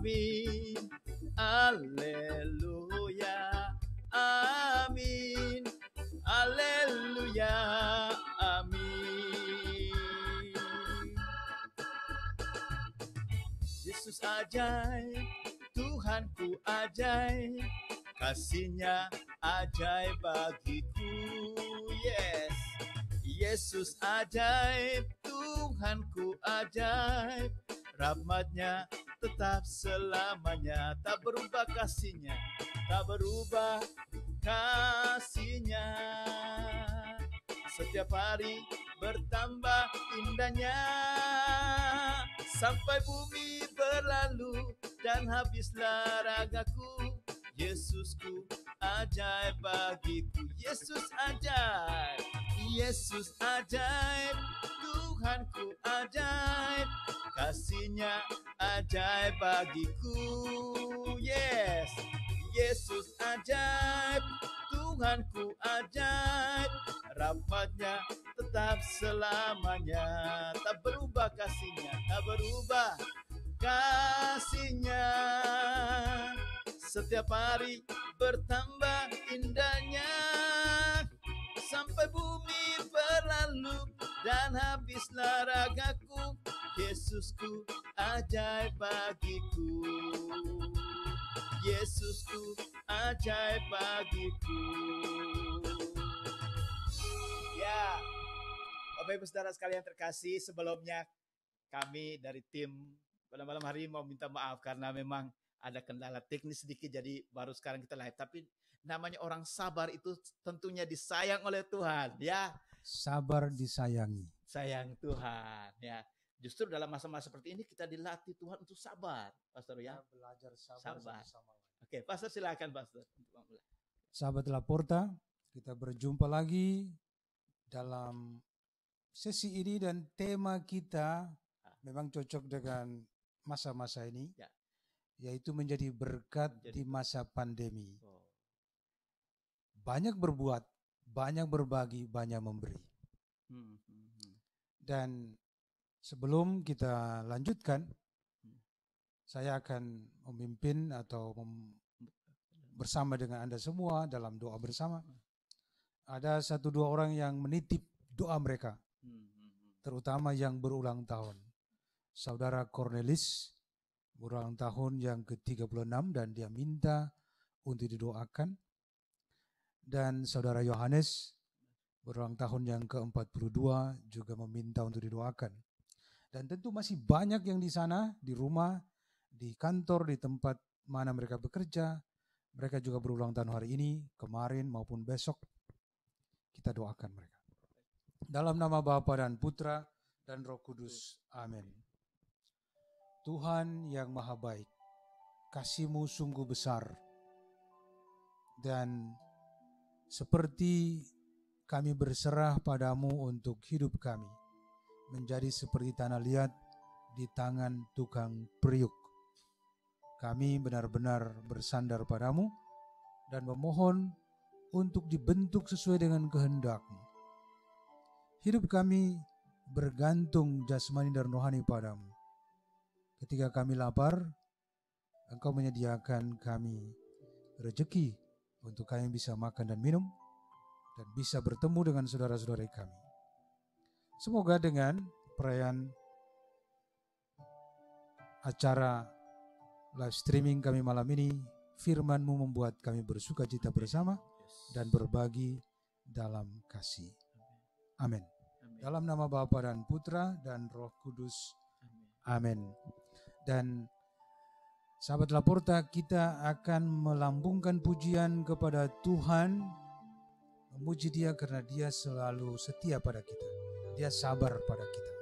Amin. Haleluya. Amin. Haleluya. Amin. Yesus ajaib, Tuhanku ajaib, kasih-Nya ajaib bagiku. Yes. Yesus ajaib, Tuhanku ajaib, rahmat-Nya tetap selamanya. Tak berubah kasih-Nya, tak berubah kasih-Nya. Setiap hari bertambah indahnya, sampai bumi berlalu dan habislah ragaku. Yesusku ajaib bagiku. Yesus ajaib, Yesus ajaib, Tuhanku ajaib, kasih-Nya ajaib bagiku. Yes, Yesus ajaib, Tuhanku ajaib, rahmat-Nya tetap selamanya. Tak berubah kasih-Nya, tak berubah kasih-Nya. Setiap hari bertambah indahnya, sampai bumi berlalu dan habislah ragaku. Yesusku ajaib bagiku. Yesusku ajaib bagiku. Ya, Bapak Ibu Saudara sekalian terkasih, sebelumnya kami dari tim pada malam hari mau minta maaf karena memang ada kendala teknis sedikit, jadi baru sekarang kita live. Tapi namanya orang sabar itu tentunya disayang oleh Tuhan, ya. Sabar disayangi. Sayang Tuhan, ya. Justru dalam masa-masa seperti ini kita dilatih Tuhan untuk sabar, Pastor, ya. Kita belajar sabar. Oke, Pastor silakan, Pastor. Sahabat Laporta, kita berjumpa lagi dalam sesi ini dan tema kita memang cocok dengan masa-masa ini, ya, yaitu menjadi berkat di masa pandemi. Banyak berbuat, banyak berbagi, banyak memberi. Dan sebelum kita lanjutkan, saya akan memimpin atau bersama dengan Anda semua dalam doa bersama. Ada 1-2 orang yang menitip doa mereka, terutama yang berulang tahun. Saudara Cornelis berulang tahun yang ke-36 dan dia minta untuk didoakan. Dan Saudara Yohanes berulang tahun yang ke-42 juga meminta untuk didoakan. Dan tentu masih banyak yang di sana, di rumah, di kantor, di tempat mana mereka bekerja. Mereka juga berulang tahun hari ini, kemarin maupun besok. Kita doakan mereka. Dalam nama Bapa dan Putra dan Roh Kudus. Amin. Tuhan yang Maha Baik, kasih-Mu sungguh besar. Dan seperti kami berserah padamu untuk hidup kami, menjadi seperti tanah liat di tangan tukang periuk. Kami benar-benar bersandar padamu dan memohon untuk dibentuk sesuai dengan kehendak-Mu. Hidup kami bergantung jasmani dan rohani padamu. Ketika kami lapar, Engkau menyediakan kami rezeki untuk kami bisa makan dan minum, dan bisa bertemu dengan saudara-saudara kami. Semoga dengan perayaan acara live streaming kami malam ini, firman-Mu membuat kami bersuka cita bersama dan berbagi dalam kasih. Amin. Dalam nama Bapa dan Putra dan Roh Kudus. Amin. Dan sahabat Laporta, kita akan melambungkan pujian kepada Tuhan, memuji Dia karena Dia selalu setia pada kita. Dia sabar pada kita.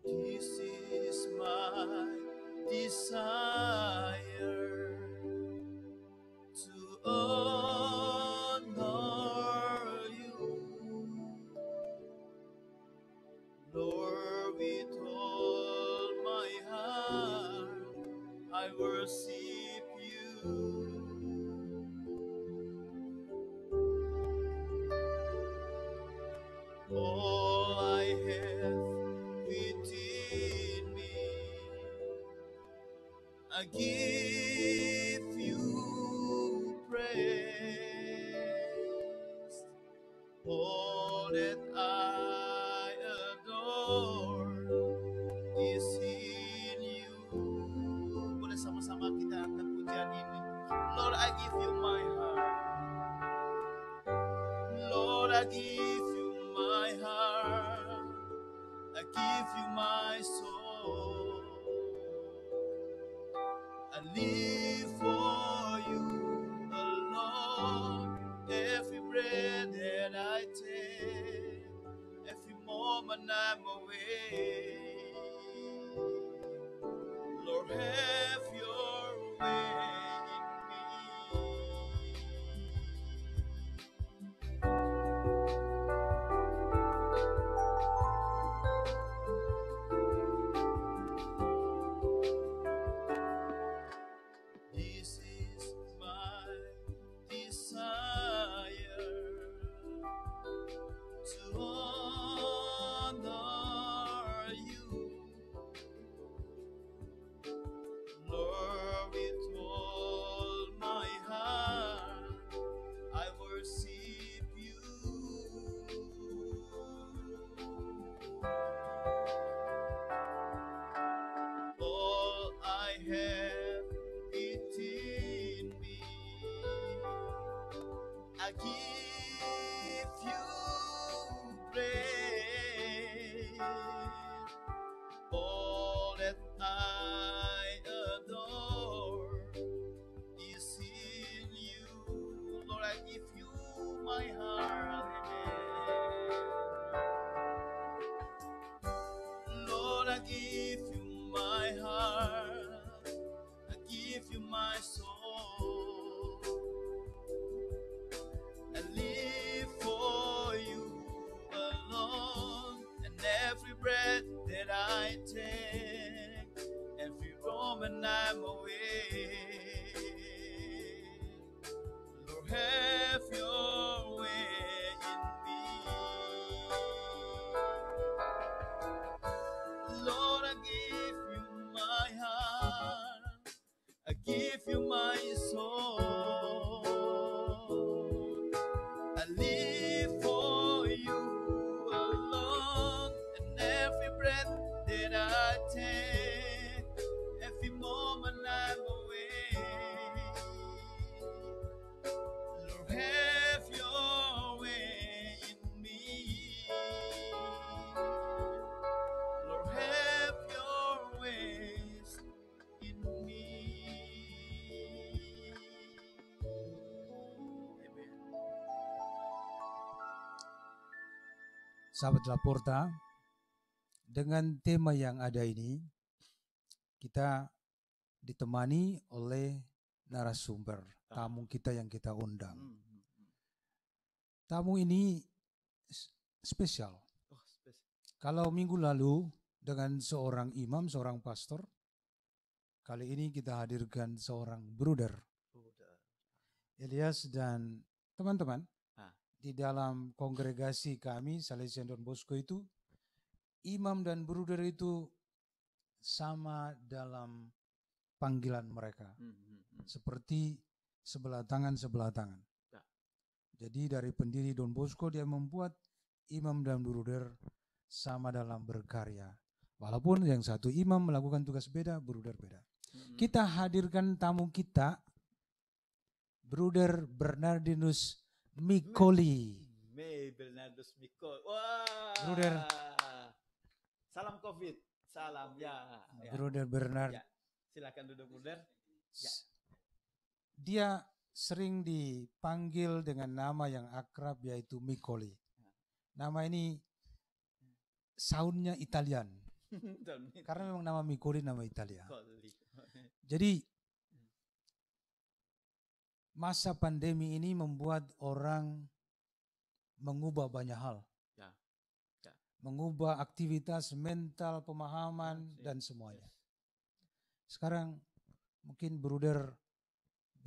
This is my desire to honor you, Lord, with all All I have within me, I give you praise. All that I adore is in you. Boleh sama-sama kita angkat pujian ini. Lord, I give you my heart. Lord, I give you my heart. I give you my soul. I live for you alone. Every breath that I take, every moment I'm away. Lord, have your way in me. This is my desire, to honor you, Lord, with all my heart, I worship you. All I have within me, I give you praise. All that I adore is in you. Lord, I give you my heart. Lord, I give you my heart. I give you my soul. I live for you alone. And every breath that I take, every moment I'm away. Lord, have your way in me. Lord, I give you my heart. I give you my soul. I live for you alone. And every breath that I take, every moment I'm away. Lord, have your way in me. Lord, have your ways in me. Amen. Sahabat Laporta, dengan tema yang ada ini, kita ditemani oleh narasumber, tamu kita yang kita undang. Tamu ini spesial. Oh, spesial. Kalau minggu lalu dengan seorang imam, seorang pastor, kali ini kita hadirkan seorang bruder, Elias dan teman-teman. Di dalam kongregasi kami, Salesian Don Bosco itu, imam dan bruder itu sama dalam panggilan mereka. Seperti sebelah tangan. Ya. Jadi dari pendiri Don Bosco dia membuat imam dan bruder sama dalam berkarya. Walaupun yang satu imam melakukan tugas beda, bruder beda. Kita hadirkan tamu kita, Bruder Bernardinus Mikoli. Bernardinus Mikoli. Wah. Bruder. Salam COVID. Salam ya. Bruder Bernard. Ya. Silakan duduk, Bruder. Ya. Dia sering dipanggil dengan nama yang akrab yaitu Mikoli. Nama ini soundnya Italian. Karena memang nama Mikoli nama Italia. Jadi masa pandemi ini membuat orang mengubah banyak hal. Ya. Mengubah aktivitas mental, pemahaman dan semuanya. Sekarang mungkin Bruder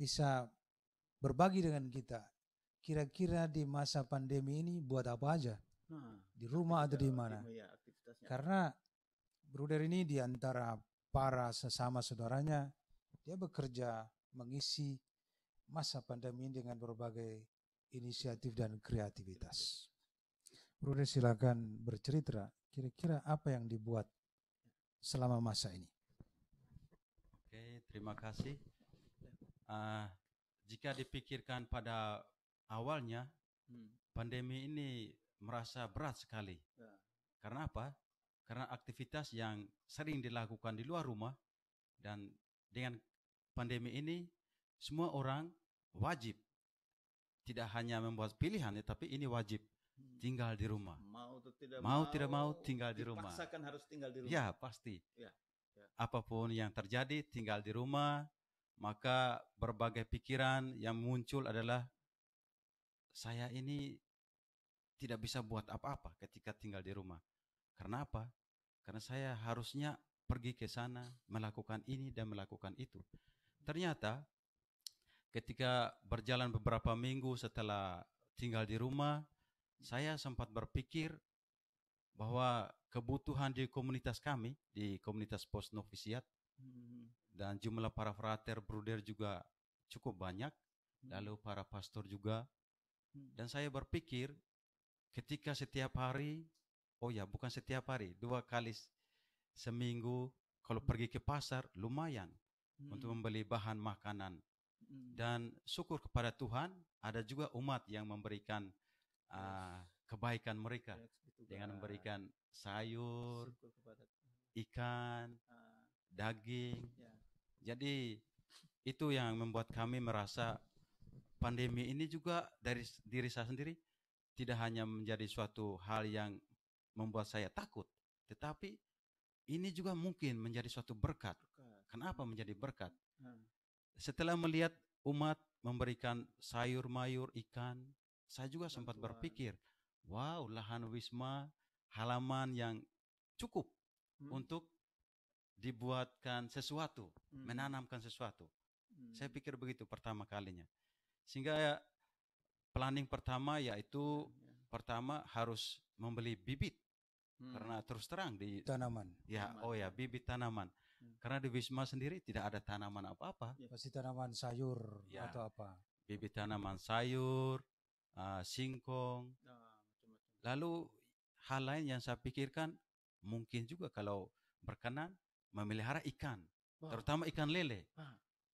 bisa berbagi dengan kita. Kira-kira di masa pandemi ini buat apa aja? Di rumah atau di mana? Karena Bruder ini di antara para sesama saudaranya, dia bekerja mengisi masa pandemi ini dengan berbagai inisiatif dan kreativitas. Bruder silakan bercerita, kira-kira apa yang dibuat selama masa ini? Oke, terima kasih. Jika dipikirkan pada awalnya, pandemi ini merasa berat sekali. Karena apa? Karena aktivitas yang sering dilakukan di luar rumah, dan dengan pandemi ini semua orang wajib, tidak hanya membuat pilihan, tapi ini wajib tinggal di rumah. Mau tidak mau tinggal di rumah. Dipaksakan harus tinggal di rumah. Ya, pasti. Ya. Apapun yang terjadi tinggal di rumah, maka berbagai pikiran yang muncul adalah saya ini tidak bisa buat apa-apa ketika tinggal di rumah. Karena apa? Karena saya harusnya pergi ke sana, melakukan ini dan melakukan itu. Ternyata ketika berjalan beberapa minggu setelah tinggal di rumah, saya sempat berpikir bahwa kebutuhan di komunitas kami, di komunitas post novisiat, dan jumlah para frater, bruder juga cukup banyak, lalu para pastor juga. Dan saya berpikir ketika setiap hari, bukan setiap hari, 2 kali seminggu, kalau pergi ke pasar lumayan untuk membeli bahan makanan. Dan syukur kepada Tuhan, ada juga umat yang memberikan kebaikan mereka dengan memberikan sayur, ikan, daging. Jadi itu yang membuat kami merasa pandemi ini juga dari diri saya sendiri tidak hanya menjadi suatu hal yang membuat saya takut, tetapi ini juga mungkin menjadi suatu berkat. Kenapa menjadi berkat? Setelah melihat umat memberikan sayur mayur, ikan, saya juga sempat berpikir, wow, lahan Wisma, halaman yang cukup untuk dibuatkan sesuatu, menanamkan sesuatu. Saya pikir begitu pertama kalinya. Sehingga planning pertama yaitu pertama harus membeli bibit. Karena terus terang di Tanaman. Bibit tanaman. Karena di Wisma sendiri tidak ada tanaman apa-apa. Pasti tanaman sayur atau apa? Bibit tanaman sayur, singkong. Lalu hal lain yang saya pikirkan, mungkin juga kalau berkenan memelihara ikan, terutama ikan lele.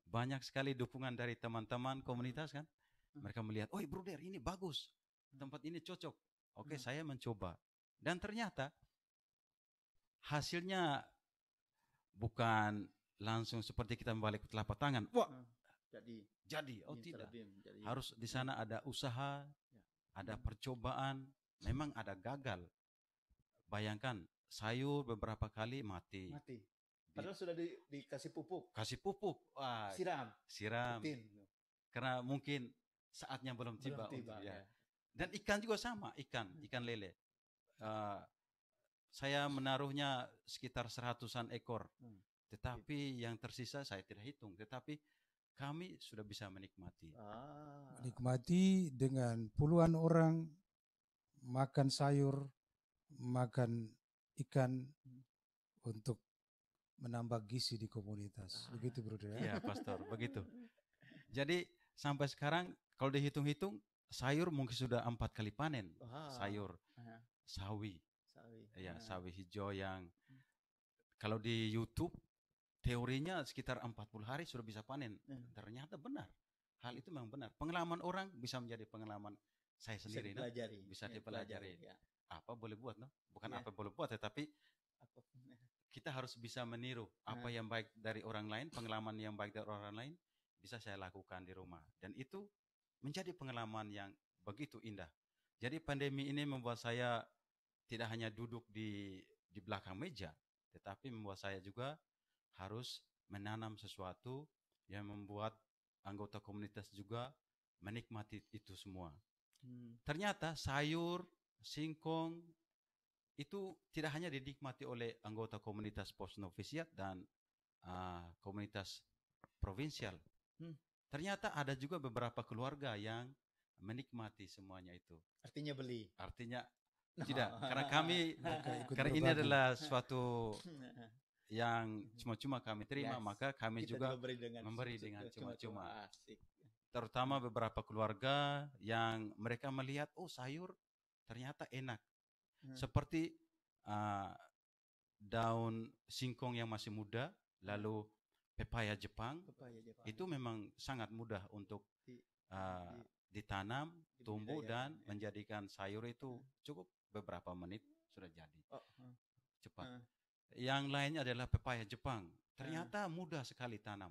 Banyak sekali dukungan dari teman-teman komunitas kan. Mereka melihat, bruder ini bagus, tempat ini cocok. Oke, saya mencoba. Dan ternyata hasilnya bukan langsung seperti kita membalik telapak tangan. Jadi. Tidak. Harus di sana ada usaha, ada percobaan, memang ada gagal. Bayangkan sayur beberapa kali mati. Padahal sudah dikasih pupuk. Kasih pupuk. Siram. Rutin. Karena mungkin saatnya belum tiba. Dan ikan juga sama, ikan lele. Saya menaruhnya sekitar 100-an ekor. Tetapi yang tersisa saya tidak hitung. Tetapi kami sudah bisa menikmati. Menikmati dengan puluhan orang makan sayur, makan ikan untuk menambah gizi di komunitas. Begitu, Bruder. Iya, Pastor, begitu. Jadi sampai sekarang kalau dihitung-hitung sayur mungkin sudah 4 kali panen. Sayur sawi. Sawi hijau yang kalau di YouTube teorinya sekitar 40 hari sudah bisa panen. Ternyata benar. Hal itu memang benar. Pengalaman orang bisa menjadi pengalaman saya sendiri. Bisa dipelajari. Apa boleh buat, no? Bukan apa boleh buat, tetapi kita harus bisa meniru apa yang baik dari orang lain, pengalaman yang baik dari orang lain bisa saya lakukan di rumah. Dan itu menjadi pengalaman yang begitu indah. Jadi pandemi ini membuat saya tidak hanya duduk di belakang meja, tetapi membuat saya juga harus menanam sesuatu yang membuat anggota komunitas juga menikmati itu semua. Ternyata sayur, singkong itu tidak hanya dinikmati oleh anggota komunitas post novisiat dan komunitas provinsial, ternyata ada juga beberapa keluarga yang menikmati semuanya itu. Artinya beli. Artinya tidak, karena kami Mereka ikut karena ini berbagi. adalah suatu yang cuma-cuma kami terima, Yes. maka kami Kita juga memberi dengan cuma-cuma. Asik. Terutama beberapa keluarga yang mereka melihat, oh sayur ternyata enak. Seperti daun singkong yang masih muda, lalu pepaya Jepang, itu memang sangat mudah untuk ditanam, tumbuh dan menjadikan sayur itu cukup beberapa menit sudah jadi. Cepat. Yang lainnya adalah pepaya Jepang. Ternyata mudah sekali tanam.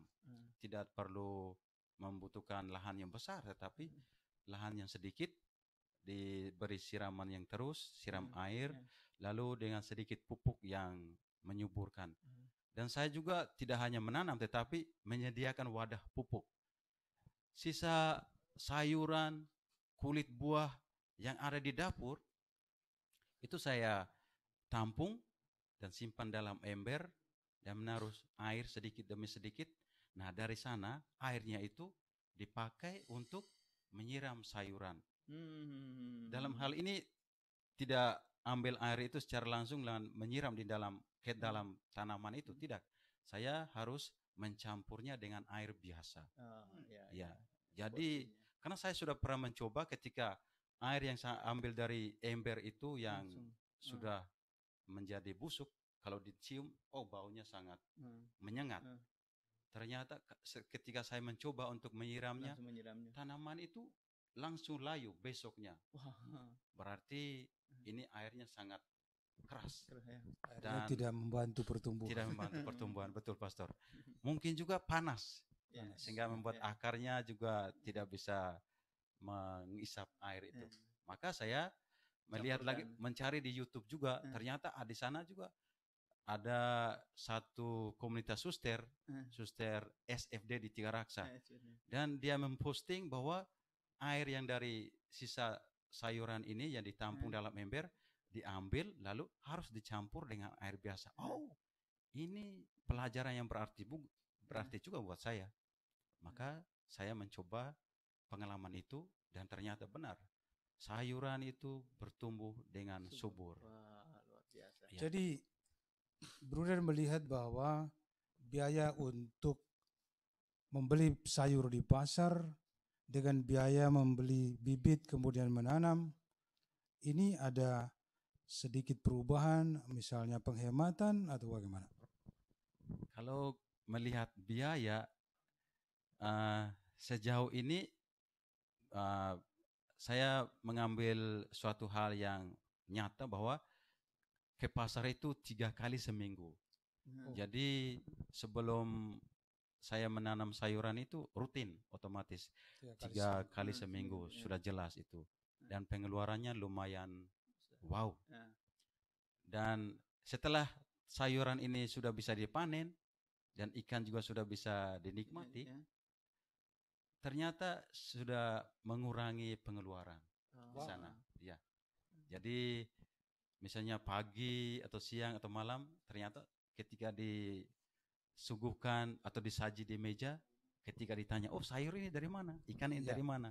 Tidak perlu membutuhkan lahan yang besar, tetapi lahan yang sedikit, diberi siraman yang terus, siram air, lalu dengan sedikit pupuk yang menyuburkan. Dan saya juga tidak hanya menanam, tetapi menyediakan wadah pupuk. Sisa sayuran, kulit buah yang ada di dapur, itu saya tampung dan simpan dalam ember dan menaruh air sedikit demi sedikit. Nah, dari sana airnya itu dipakai untuk menyiram sayuran. Dalam hal ini tidak ambil air itu secara langsung dan menyiram di dalam tanaman itu, tidak. Saya harus mencampurnya dengan air biasa. Ya. Jadi karena saya sudah pernah mencoba ketika air yang saya ambil dari ember itu yang sudah menjadi busuk, kalau dicium, oh baunya sangat menyengat. Ternyata ketika saya mencoba untuk menyiramnya, tanaman itu langsung layu besoknya. Berarti ini airnya sangat keras. Dan tidak membantu pertumbuhan. Tidak membantu pertumbuhan, betul Pastor. Mungkin juga panas, sehingga membuat akarnya juga tidak bisa mengisap air itu. Maka saya melihat lagi, mencari di YouTube juga, ternyata di sana juga ada satu komunitas suster SFD di Tiga Raksa, dan dia memposting bahwa air yang dari sisa sayuran ini yang ditampung dalam ember diambil lalu harus dicampur dengan air biasa. Oh, ini pelajaran yang berarti juga buat saya. Maka saya mencoba pengalaman itu dan ternyata benar. Sayuran itu bertumbuh dengan subur. Luar biasa. Ya. Jadi Bruder melihat bahwa biaya untuk membeli sayur di pasar dengan biaya membeli bibit kemudian menanam, ini ada sedikit perubahan, misalnya penghematan atau bagaimana? Kalau melihat biaya, sejauh ini saya mengambil suatu hal yang nyata bahwa ke pasar itu 3 kali seminggu. Jadi sebelum saya menanam sayuran itu rutin, otomatis 3 kali seminggu sudah jelas itu. Dan pengeluarannya lumayan wow. Dan setelah sayuran ini sudah bisa dipanen dan ikan juga sudah bisa dinikmati, ternyata sudah mengurangi pengeluaran di sana. Ya. Jadi misalnya pagi atau siang atau malam, ternyata ketika disuguhkan atau disaji di meja, ketika ditanya, oh sayur ini dari mana? Ikan ini dari mana?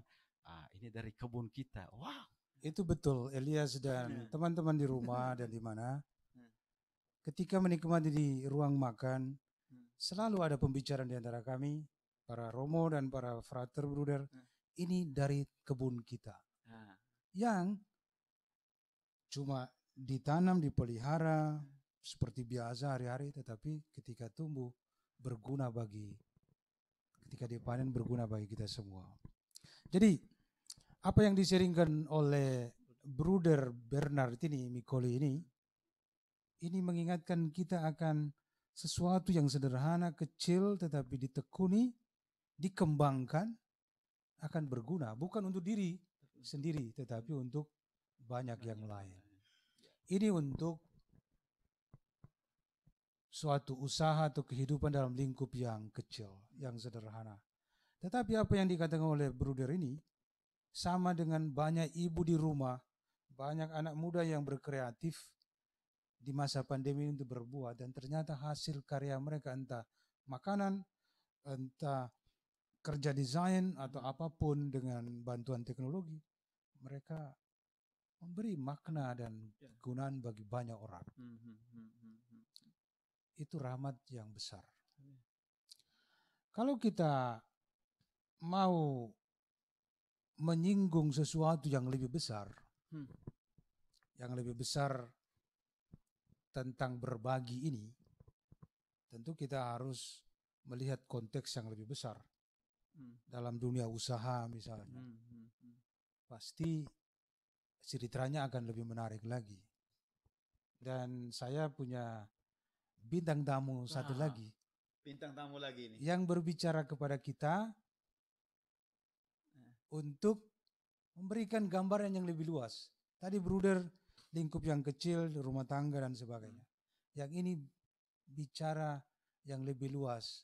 Ini dari kebun kita. Wow. Itu betul, Elias dan teman-teman di rumah dan di mana. Ketika menikmati di ruang makan, selalu ada pembicaraan di antara kami, para Romo dan para frater bruder, ini dari kebun kita. Yang cuma ditanam, dipelihara seperti biasa hari-hari, tetapi ketika tumbuh berguna ketika dipanen berguna bagi kita semua. Jadi apa yang diseringkan oleh Bruder Bernard Mikoli ini mengingatkan kita akan sesuatu yang sederhana, kecil, tetapi ditekuni, dikembangkan, akan berguna. Bukan untuk diri sendiri, tetapi untuk banyak yang lain. Ini untuk suatu usaha atau kehidupan dalam lingkup yang kecil, yang sederhana. Tetapi apa yang dikatakan oleh Bruder ini, sama dengan banyak ibu di rumah, banyak anak muda yang berkreatif di masa pandemi untuk berbuat, dan ternyata hasil karya mereka entah makanan, entah kerja desain atau apapun dengan bantuan teknologi, mereka memberi makna dan kegunaan bagi banyak orang. Itu rahmat yang besar. Kalau kita mau menyinggung sesuatu yang lebih besar, tentang berbagi ini, tentu kita harus melihat konteks yang lebih besar. Dalam dunia usaha misalnya, pasti ceritanya akan lebih menarik lagi. Dan saya punya bintang tamu satu lagi. Bintang tamu lagi ini. Yang berbicara kepada kita untuk memberikan gambaran yang lebih luas. Tadi Bruder lingkup yang kecil, rumah tangga dan sebagainya. Yang ini bicara yang lebih luas.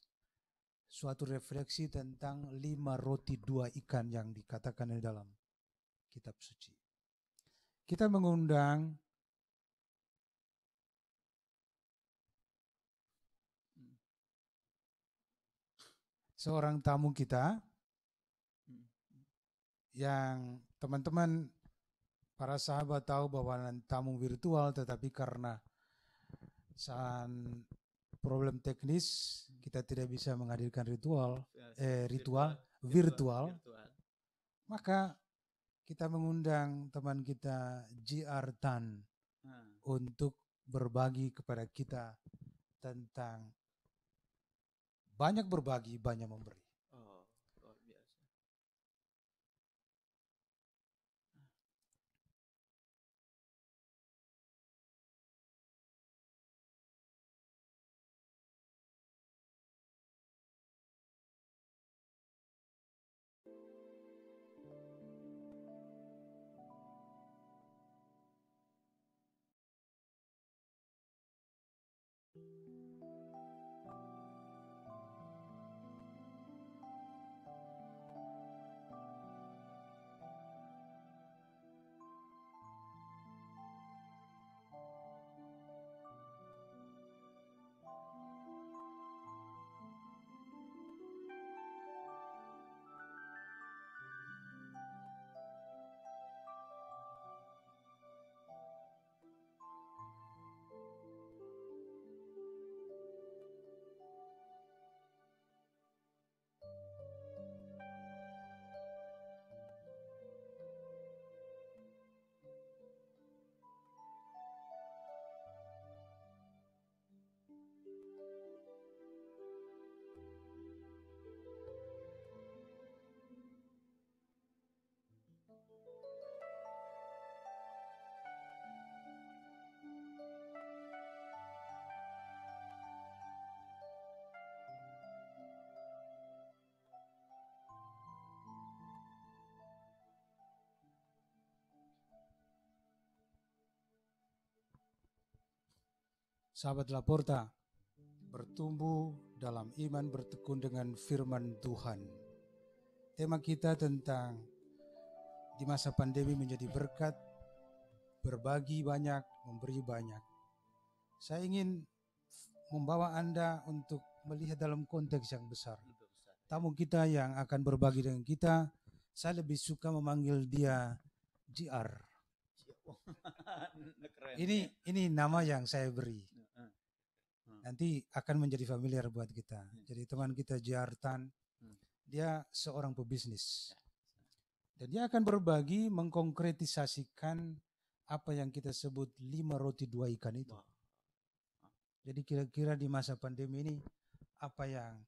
Suatu refleksi tentang 5 roti 2 ikan yang dikatakan di dalam kitab suci. Kita mengundang seorang tamu kita yang teman-teman para sahabat tahu bahwa tamu virtual, tetapi karena problem teknis kita tidak bisa menghadirkan ritual virtual. Maka kita mengundang teman kita JR Tan untuk berbagi kepada kita tentang banyak berbagi, banyak memberi. Oh, luar biasa. Sahabat Laporta, bertumbuh dalam iman, bertekun dengan firman Tuhan. Tema kita tentang di masa pandemi menjadi berkat, berbagi banyak, memberi banyak. Saya ingin membawa Anda untuk melihat dalam konteks yang besar. Tamu kita yang akan berbagi dengan kita, saya lebih suka memanggil dia JR. Ini nama yang saya beri. Nanti akan menjadi familiar buat kita. Jadi teman kita JR Tan, dia seorang pebisnis. Dan dia akan berbagi, mengkonkretisasikan apa yang kita sebut 5 roti 2 ikan itu. Jadi kira-kira di masa pandemi ini, apa yang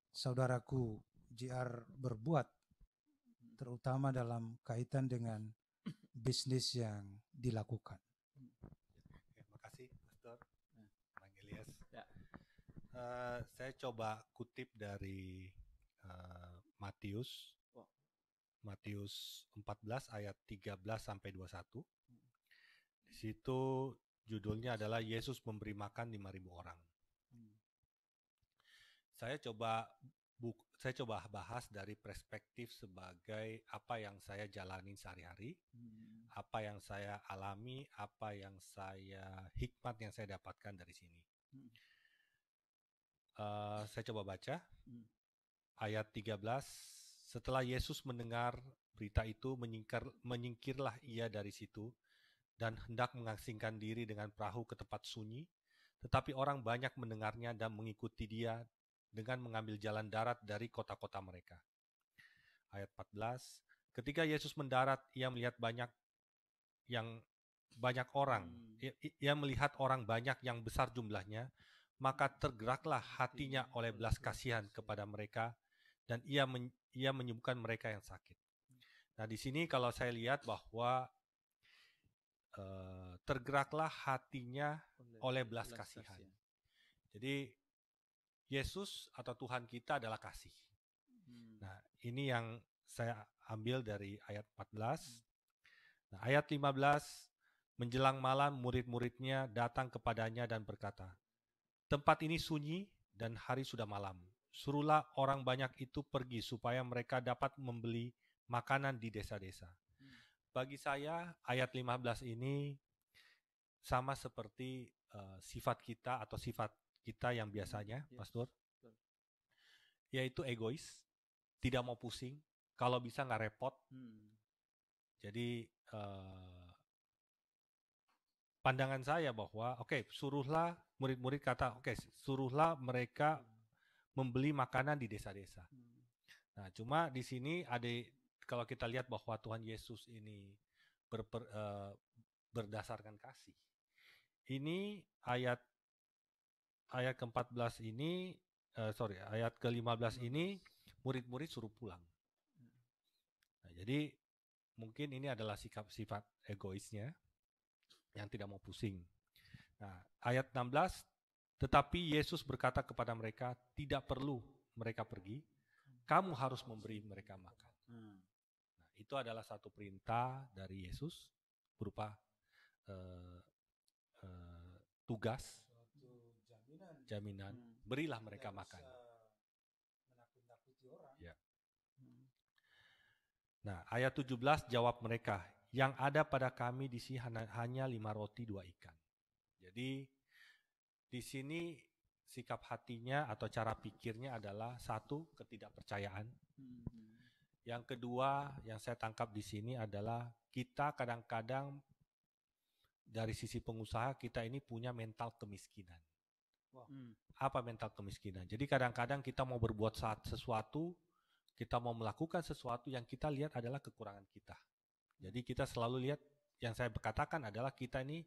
saudaraku JR berbuat, terutama dalam kaitan dengan bisnis yang dilakukan. Terima kasih, Pastor. Bang Elias. Ya. Saya coba kutip dari Matius 14 ayat 13 sampai 21. Di situ judulnya adalah Yesus memberi makan 5.000 orang. Saya coba bahas dari perspektif sebagai apa yang saya jalani sehari-hari, apa yang saya alami, apa yang hikmat yang saya dapatkan dari sini. Saya coba baca. ayat 13, setelah Yesus mendengar berita itu, menyingkirlah ia dari situ dan hendak mengasingkan diri dengan perahu ke tempat sunyi. Tetapi orang banyak mendengarnya dan mengikuti dia dengan mengambil jalan darat dari kota-kota mereka. Ayat 14, ketika Yesus mendarat, ia melihat ia melihat orang banyak yang besar jumlahnya, maka tergeraklah hatinya oleh belas kasihan kepada mereka, dan ia menyembuhkan mereka yang sakit. Nah, di sini kalau saya lihat bahwa tergeraklah hatinya oleh belas kasihan. Jadi Yesus atau Tuhan kita adalah kasih. Nah, ini yang saya ambil dari ayat 14. Nah, ayat 15, menjelang malam murid-muridnya datang kepadanya dan berkata, tempat ini sunyi dan hari sudah malam. Suruhlah orang banyak itu pergi supaya mereka dapat membeli makanan di desa-desa. Bagi saya ayat 15 ini sama seperti sifat kita atau sifat kita yang biasanya, Pastor, yaitu egois, tidak mau pusing, kalau bisa nggak repot. Jadi pandangan saya bahwa suruhlah murid-murid kata, suruhlah mereka membeli makanan di desa-desa. Nah, cuma di sini kalau kita lihat bahwa Tuhan Yesus ini berdasarkan kasih. Ini ayat ke-14 ini, ayat ke-15 ini murid-murid suruh pulang. Nah, jadi mungkin ini adalah sifat egoisnya yang tidak mau pusing. Nah, ayat 16, tetapi Yesus berkata kepada mereka, tidak perlu mereka pergi, kamu harus memberi mereka makan. Nah, itu adalah satu perintah dari Yesus berupa tugas, jaminan, berilah mereka makan. Ya. Nah, ayat 17 jawab mereka, yang ada pada kami di sini hanya 5 roti 2 ikan. Jadi di sini sikap hatinya atau cara pikirnya adalah satu, ketidakpercayaan. Yang kedua yang saya tangkap di sini adalah kita kadang-kadang dari sisi pengusaha kita ini punya mental kemiskinan. Apa mental kemiskinan? Jadi kadang-kadang kita mau berbuat sesuatu, kita mau melakukan sesuatu yang kita lihat adalah kekurangan kita. Jadi kita selalu lihat, yang saya katakan adalah kita ini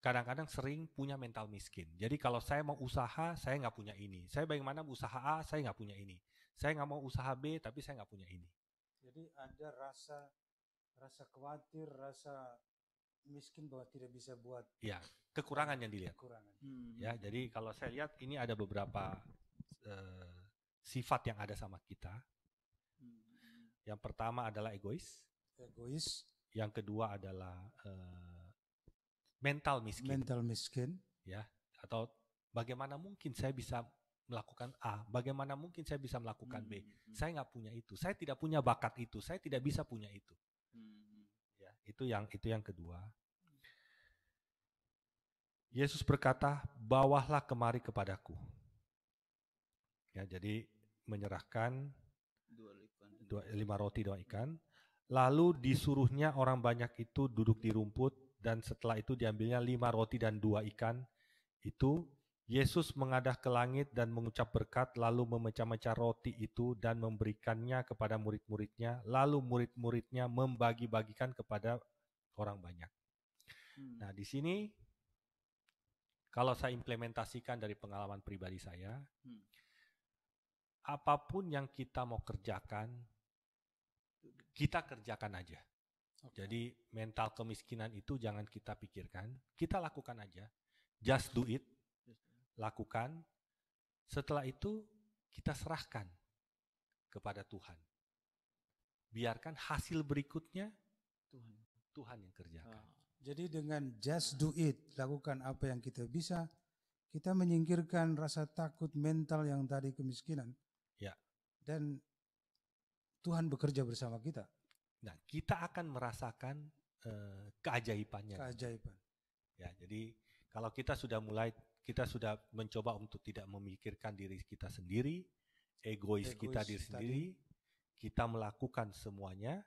kadang-kadang sering punya mental miskin. Jadi kalau saya mau usaha, saya nggak punya ini. Saya bagaimana usaha A, saya nggak punya ini. Saya nggak mau usaha B, tapi saya nggak punya ini. Jadi ada rasa khawatir, rasa miskin bahwa tidak bisa buat. Ya, kekurangan yang dilihat. Kekurangan. Ya, jadi kalau saya lihat ini ada beberapa sifat yang ada sama kita. Yang pertama adalah egois. Yang kedua adalah mental miskin. Ya, atau bagaimana mungkin saya bisa melakukan A, bagaimana mungkin saya bisa melakukan B. Saya nggak punya itu, saya tidak punya bakat itu, saya tidak bisa punya itu. Ya, itu yang kedua. Yesus berkata, bawalah kemari kepadaku. Ya, jadi menyerahkan 5 roti 2 ikan. Lalu disuruhnya orang banyak itu duduk di rumput, dan setelah itu diambilnya 5 roti dan 2 ikan itu. Yesus mengadah ke langit dan mengucap berkat, lalu memecah-mecah roti itu dan memberikannya kepada murid-muridnya, lalu murid-muridnya membagi-bagikan kepada orang banyak. Nah, di sini kalau saya implementasikan dari pengalaman pribadi saya, apapun yang kita mau kerjakan, kita kerjakan aja. Jadi mental kemiskinan itu jangan kita pikirkan, kita lakukan aja. Just do it. Lakukan, setelah itu kita serahkan kepada Tuhan. Biarkan hasil berikutnya Tuhan yang kerjakan. Jadi dengan just do it, lakukan apa yang kita bisa, kita menyingkirkan rasa takut mental yang tadi kemiskinan. Ya. Dan Tuhan bekerja bersama kita. Nah, kita akan merasakan keajaibannya. Keajaiban. Ya, jadi kalau kita sudah mencoba untuk tidak memikirkan diri kita sendiri, egois kita Egois diri tadi. sendiri, kita melakukan semuanya,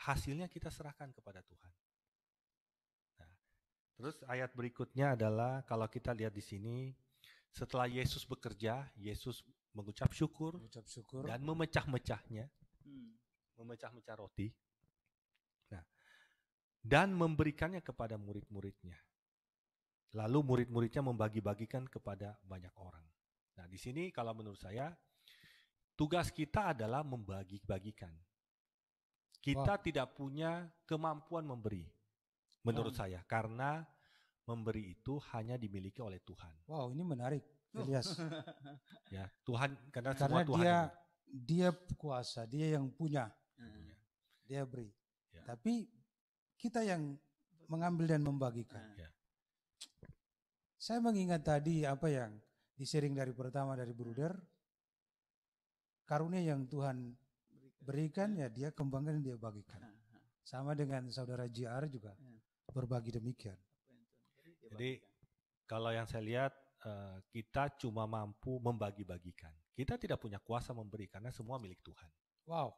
hasilnya kita serahkan kepada Tuhan. Nah, terus ayat berikutnya adalah kalau kita lihat di sini, setelah Yesus bekerja, Yesus mengucap syukur Mengucap syukur. dan memecah-mecahnya, Hmm. memecah-mecah roti. Nah, dan memberikannya kepada murid-muridnya. Lalu murid-muridnya membagi-bagikan kepada banyak orang. Nah, di sini kalau menurut saya, tugas kita adalah membagi-bagikan. Kita tidak punya kemampuan memberi, menurut saya, karena memberi itu hanya dimiliki oleh Tuhan. Wow, ini menarik, Elias. Ya, Tuhan karena Karena semua Tuhan yang dia kuasa, dia yang punya, Hmm. dia beri. Ya. Tapi kita yang mengambil dan membagikan. Ya. Saya mengingat tadi apa yang disering dari pertama dari Bruder, karunia yang Tuhan berikan ya dia kembangkan dan dia bagikan. Sama dengan saudara JR juga berbagi demikian. Jadi kalau yang saya lihat kita cuma mampu membagi-bagikan. Kita tidak punya kuasa memberi karena semua milik Tuhan. Wow,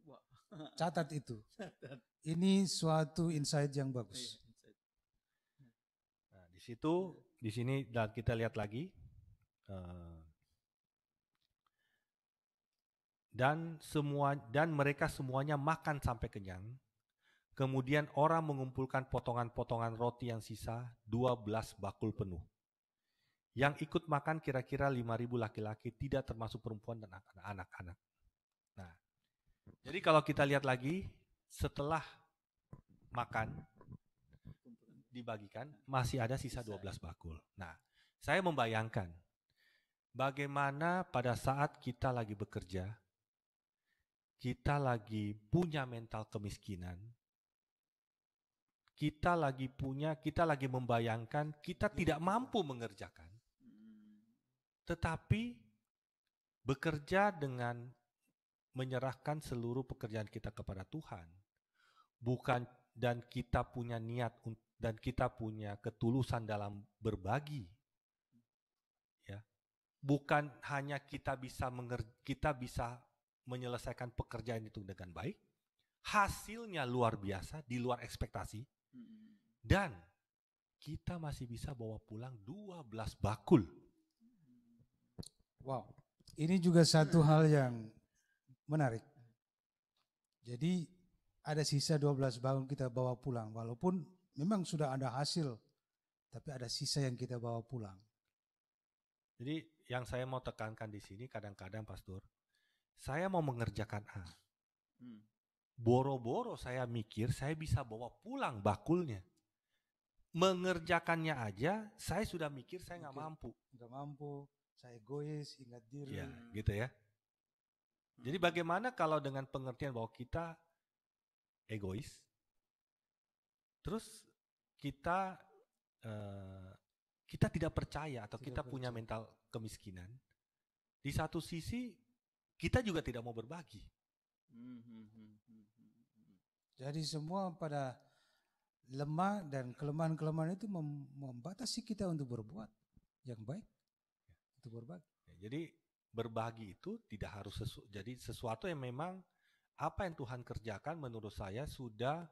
Wah. catat itu. Ini suatu insight yang bagus. Nah, di sini dan kita lihat lagi dan mereka semuanya makan sampai kenyang. Kemudian orang mengumpulkan potongan-potongan roti yang sisa 12 bakul penuh. Yang ikut makan kira-kira 5.000 laki-laki, tidak termasuk perempuan dan anak-anak. Nah, jadi kalau kita lihat lagi, setelah makan dibagikan, masih ada sisa 12 bakul. Nah, saya membayangkan bagaimana pada saat kita lagi bekerja, kita lagi punya mental kemiskinan, kita lagi membayangkan kita tidak mampu mengerjakan, tetapi bekerja dengan menyerahkan seluruh pekerjaan kita kepada Tuhan, dan kita punya niat dan kita punya ketulusan dalam berbagi, ya, bukan hanya kita bisa menyelesaikan pekerjaan itu dengan baik, hasilnya luar biasa, di luar ekspektasi, dan kita masih bisa bawa pulang 12 bakul. Wow, ini juga satu hal yang menarik. Jadi ada sisa 12 bakul kita bawa pulang, walaupun memang sudah ada hasil, tapi ada sisa yang kita bawa pulang. Jadi yang saya mau tekankan di sini kadang-kadang Pastor, saya mau mengerjakan A. Boro-boro saya mikir saya bisa bawa pulang bakulnya. Mengerjakannya aja saya sudah mikir saya nggak mampu. Nggak mampu, saya egois, ingat diri. Ya, gitu ya. Jadi bagaimana kalau dengan pengertian bahwa kita egois, terus kita tidak percaya atau kita punya mental kemiskinan. Di satu sisi kita juga tidak mau berbagi. Jadi semua pada lemah dan kelemahan-kelemahan itu membatasi kita untuk berbuat yang baik, untuk berbagi. Jadi berbagi itu tidak harus jadi sesuatu yang memang apa yang Tuhan kerjakan menurut saya sudah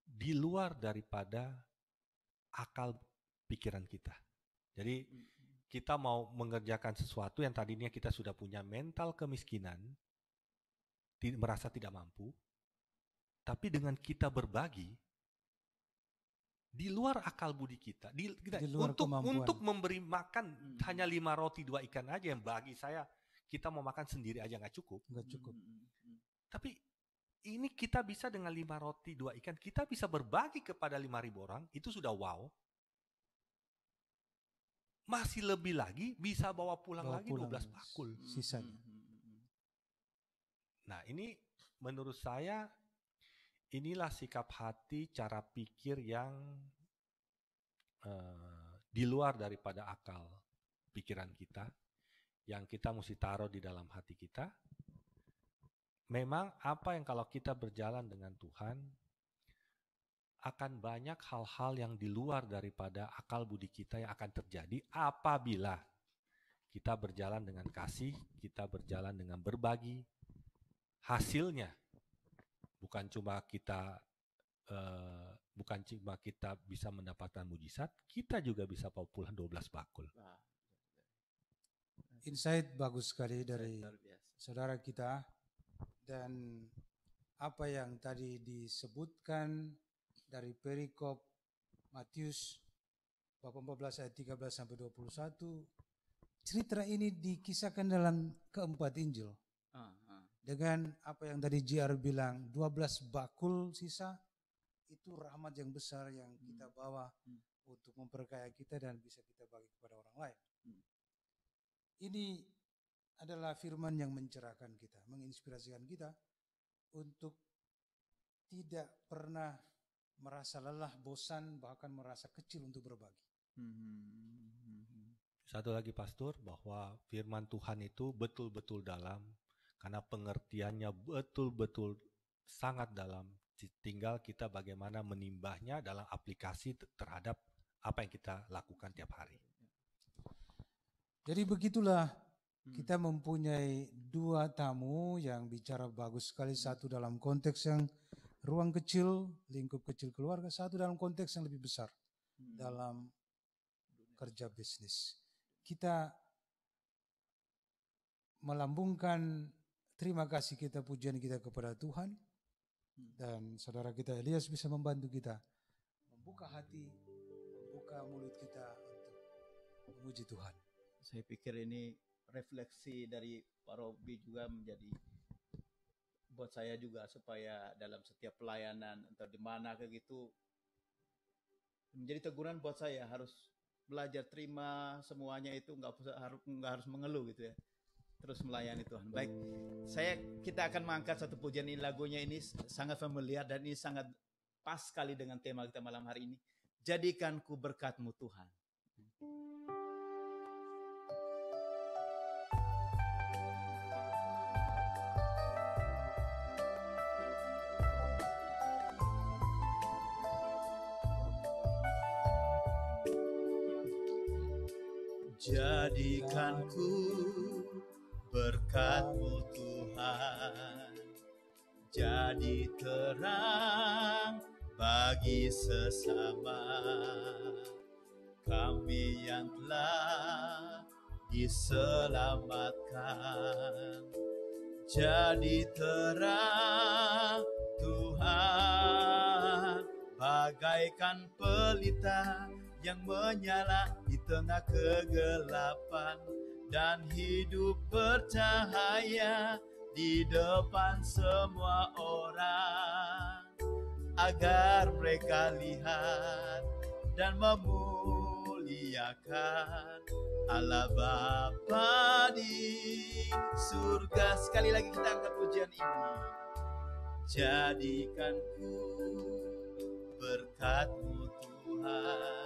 di luar daripada akal pikiran kita. Jadi kita mau mengerjakan sesuatu yang tadinya kita sudah punya mental kemiskinan, merasa tidak mampu, tapi dengan kita berbagi, di luar akal budi kita, untuk memberi makan hanya 5 roti 2 ikan aja yang bagi saya, kita mau makan sendiri aja nggak cukup. Tapi ini kita bisa dengan 5 roti 2 ikan, kita bisa berbagi kepada 5.000 orang, itu sudah wow. Masih lebih lagi bisa bawa pulang 12 bakul. Sisanya. Nah ini menurut saya inilah sikap hati, cara pikir yang di luar daripada akal pikiran kita, yang kita mesti taruh di dalam hati kita. Memang apa yang kalau kita berjalan dengan Tuhan, akan banyak hal-hal yang di luar daripada akal budi kita yang akan terjadi apabila kita berjalan dengan kasih, kita berjalan dengan berbagi. Hasilnya bukan cuma kita bisa mendapatkan mujizat, kita juga bisa bawa pulang 12 bakul. Insight bagus sekali dari Luar biasa. saudara kita, dan apa yang tadi disebutkan dari perikop Matius bab 14 ayat 13 sampai 21, cerita ini dikisahkan dalam keempat Injil. Dengan apa yang tadi JR bilang, 12 bakul sisa, itu rahmat yang besar yang kita bawa untuk memperkaya kita dan bisa kita bagi kepada orang lain. Ini adalah firman yang mencerahkan kita, menginspirasikan kita untuk tidak pernah merasa lelah, bosan, bahkan merasa kecil untuk berbagi. Satu lagi Pastor, bahwa firman Tuhan itu betul-betul dalam, karena pengertiannya betul-betul sangat dalam. Tinggal kita bagaimana menimbahnya dalam aplikasi terhadap apa yang kita lakukan tiap hari. Jadi begitulah, kita mempunyai dua tamu yang bicara bagus sekali. Satu dalam konteks yang ruang kecil, lingkup kecil keluarga. Satu dalam konteks yang lebih besar, dalam kerja bisnis. Kita melambungkan terima kasih kita, pujian kita kepada Tuhan. Dan saudara kita Elias bisa membantu kita membuka hati, membuka mulut kita untuk memuji Tuhan. Saya pikir ini refleksi dari Pak Robi juga menjadi buat saya juga, supaya dalam setiap pelayanan atau di mana kayak gitu menjadi teguran buat saya, harus belajar terima semuanya, itu nggak harus mengeluh gitu ya, terus melayani Tuhan. Baik, kita akan mengangkat satu pujian ini. Lagunya ini sangat familiar dan ini sangat pas sekali dengan tema kita malam hari ini. Jadikan ku berkat-Mu Tuhan. Jadikan ku berkat-Mu Tuhan, jadi terang bagi sesama kami yang telah diselamatkan. Jadi terang Tuhan, bagaikan pelita yang menyala di tengah kegelapan, dan hidup bercahaya di depan semua orang, agar mereka lihat dan memuliakan Allah Bapa di surga. Sekali lagi kita angkat pujian ini. Jadikan ku berkat-Mu Tuhan,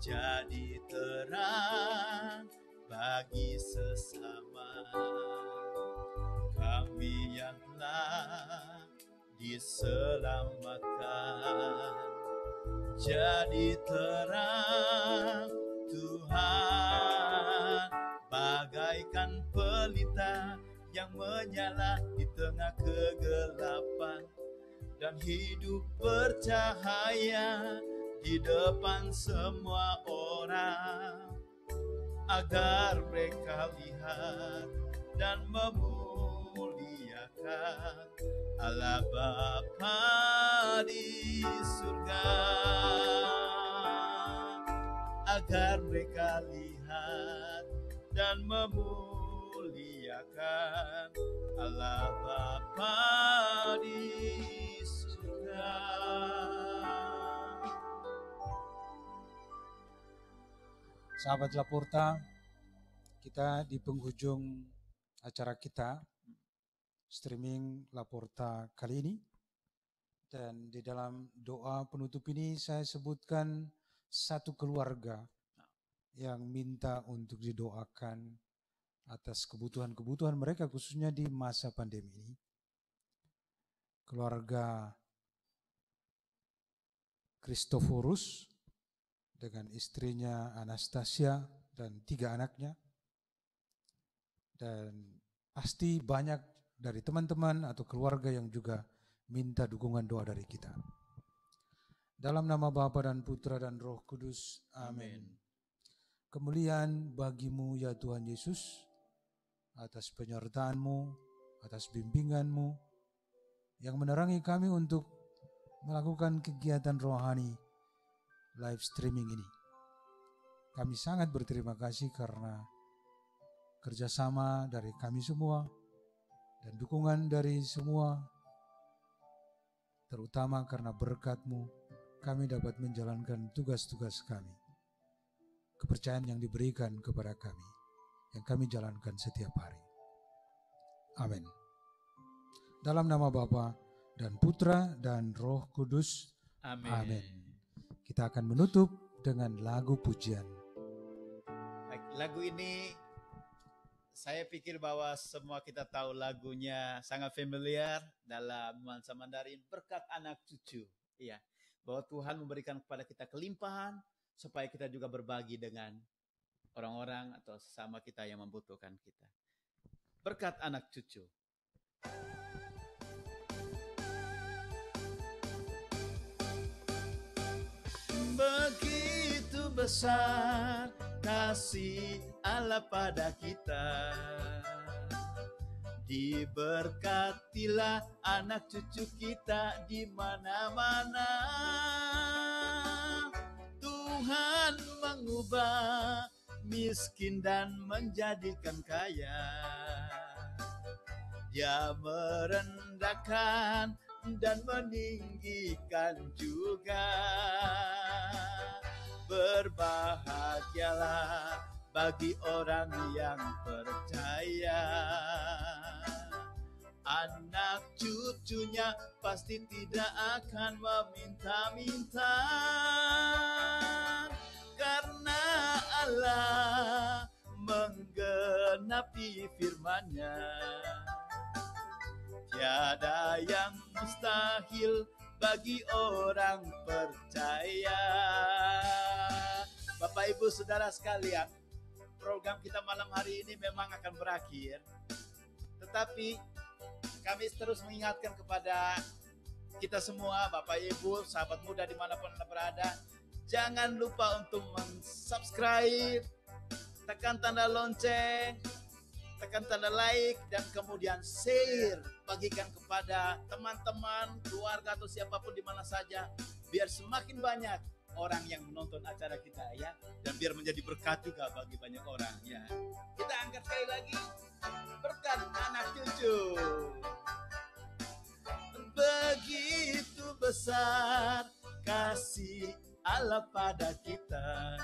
jadi terang bagi sesama kami yang telah diselamatkan. Jadi terang Tuhan, bagaikan pelita yang menyala di tengah kegelapan, dan hidup bercahaya di depan semua orang, agar mereka lihat dan memuliakan Allah Bapa di surga, agar mereka lihat dan memuliakan Allah Bapa di surga. Sahabat Laporta, kita di penghujung acara kita, streaming Laporta kali ini. Dan di dalam doa penutup ini saya sebutkan satu keluarga yang minta untuk didoakan atas kebutuhan-kebutuhan mereka khususnya di masa pandemi ini. Keluarga Kristoforus dengan istrinya Anastasia dan 3 anaknya. Dan pasti banyak dari teman-teman atau keluarga yang juga minta dukungan doa dari kita. Dalam nama Bapa dan Putra dan Roh Kudus. Amin. Kemuliaan bagimu ya Tuhan Yesus, atas penyertaan-Mu, atas bimbingan-Mu yang menerangi kami untuk melakukan kegiatan rohani live streaming ini. Kami sangat berterima kasih karena kerjasama dari kami semua dan dukungan dari semua, terutama karena berkat-Mu kami dapat menjalankan tugas-tugas kami. Kepercayaan yang diberikan kepada kami, yang kami jalankan setiap hari. Amin. Dalam nama Bapa dan Putra dan Roh Kudus. Amin. Amin. Kita akan menutup dengan lagu pujian. Baik, lagu ini saya pikir bahwa semua kita tahu lagunya, sangat familiar dalam nuansa Mandarin, berkat anak cucu. Iya, bahwa Tuhan memberikan kepada kita kelimpahan supaya kita juga berbagi dengan orang-orang atau sesama kita yang membutuhkan kita. Berkat anak cucu. Begitu besar kasih Allah pada kita, diberkatilah anak cucu kita di mana-mana. Tuhan mengubah miskin dan menjadikan kaya. Dia merendahkan dan meninggikan juga. Berbahagialah bagi orang yang percaya. Anak cucunya pasti tidak akan meminta-minta, karena Allah menggenapi firman-Nya. Tiada yang mustahil bagi orang percaya. Bapak Ibu Saudara sekalian, program kita malam hari ini memang akan berakhir. Tetapi kami terus mengingatkan kepada kita semua, Bapak Ibu, sahabat muda dimanapun Anda berada, jangan lupa untuk subscribe, tekan tanda lonceng, tekan tanda like, dan kemudian share, bagikan kepada teman-teman, keluarga atau siapapun di mana saja, biar semakin banyak orang yang menonton acara kita ya, dan biar menjadi berkat juga bagi banyak orang ya. Kita angkat sekali lagi, berkat anak cucu. Begitu besar kasih Allah pada kita,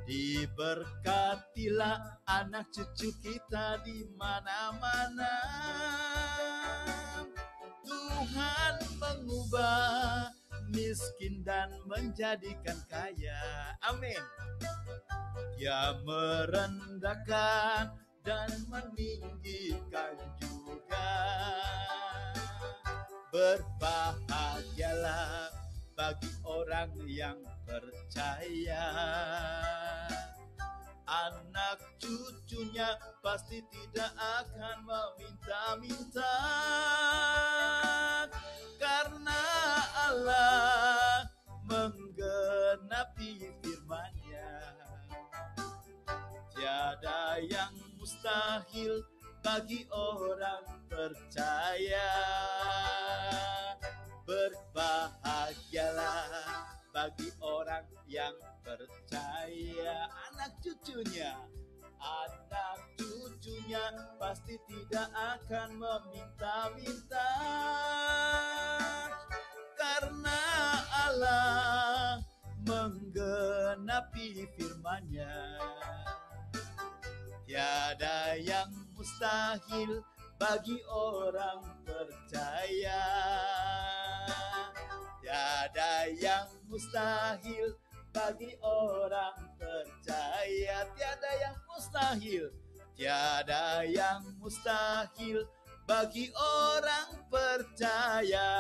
diberkatilah anak cucu kita di mana-mana. Tuhan mengubah miskin dan menjadikan kaya. Amin. Dia merendahkan dan meninggikan juga. Berbahagialah bagi orang yang percaya. Anak cucunya pasti tidak akan meminta-minta, karena Allah menggenapi firman-Nya. Tiada yang mustahil bagi orang percaya. Berbahagialah bagi orang yang percaya. Anak cucunya pasti tidak akan meminta-minta, karena Allah menggenapi firman-Nya. Tiada yang mustahil bagi orang percaya. Tiada yang mustahil bagi orang percaya. Tiada yang mustahil. Tiada yang mustahil bagi orang percaya.